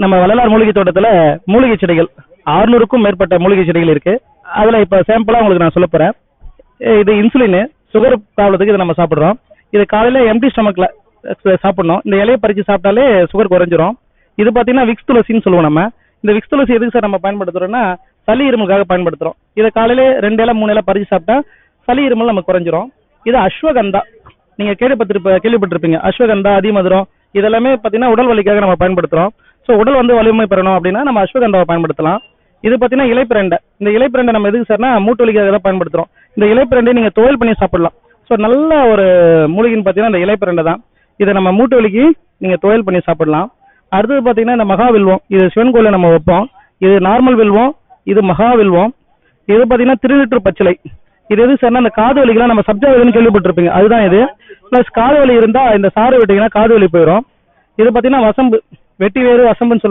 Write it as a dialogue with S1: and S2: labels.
S1: நம்ம வள்ளலார் மூலிகை தோட்டத்தில் மூலிகை செடிகள் 600க்கும் மேற்பட்ட மூலிகை செடிகள் இருக்கு. அதில் இப்போ சாம்பிளாக உங்களுக்கு நான் சொல்ல போகிறேன். இது இன்சுலின், சுகர் ப்ராப்ளத்துக்கு இதை நம்ம சாப்பிட்றோம். இது காலையில் எம்டி ஸ்டமக்கில் சாப்பிடணும். இந்த இலையை பறித்து சாப்பிட்டாலே சுகர் குறைஞ்சிரும். இது பார்த்தீங்கன்னா விக்ஸ் துளசின்னு சொல்லுவோம். நம்ம இந்த விக்ஸ் துளசி எதுக்கு சார் நம்ம பயன்படுத்துகிறோம்னா சளி இருமலுக்காக பயன்படுத்துகிறோம். இதை காலையில் 2 இலை 3 இலை பறித்து சாப்பிட்டா சளி இருமல் நமக்கு குறைஞ்சிரும். இது அஸ்வகந்தா, நீங்கள் கேள்விப்பட்டிருப்பீங்க. அஸ்வகந்தா, அதிமதுரம் இதெல்லாமே பார்த்தீங்கன்னா உடல் வலிக்காக நம்ம பயன்படுத்துகிறோம். ஸோ உடல் வந்து வலிமை பெறணும் அப்படின்னா நம்ம அஸ்வகந்தாவை பயன்படுத்தலாம். இது பார்த்தீங்கன்னா இலைப்பிரண்டை. இந்த இலைப்பிரண்டை நம்ம எதுக்கு சார்னா மூட்டு வலிக்காக தான் பயன்படுத்துகிறோம். இந்த இலைப்பிரண்டை நீங்கள் துவையல் பண்ணி சாப்பிடலாம். ஸோ நல்ல ஒரு மூலிகைன்னு பார்த்தீங்கன்னா இந்த இலைப்பிரண்டை தான். இதை நம்ம மூட்டு வலிக்கு நீங்கள் துவையல் பண்ணி சாப்பிடலாம். அடுத்தது பார்த்தீங்கன்னா இந்த மகாவில்வம். இது சிவன் கோயிலில் நம்ம வைப்போம். இது நார்மல் வில்வம், இது மகாவில்வம். இது பார்த்தீங்கன்னா திருநீற்று பச்சிலை. இது எது சார்னா அந்த காது வலிக்கெல்லாம் நம்ம சப்ஜா வலின்னு கேள்விப்பட்டிருப்பீங்க, அதுதான் இது. ப்ளஸ் காது வலி இருந்தால் இந்த சாறு விட்டிங்கன்னா காது வலி போயிடும். இது பார்த்தீங்கன்னா வசம்பு, வெட்டி வேறு வசம்புன்னு சொல்லுவாங்க.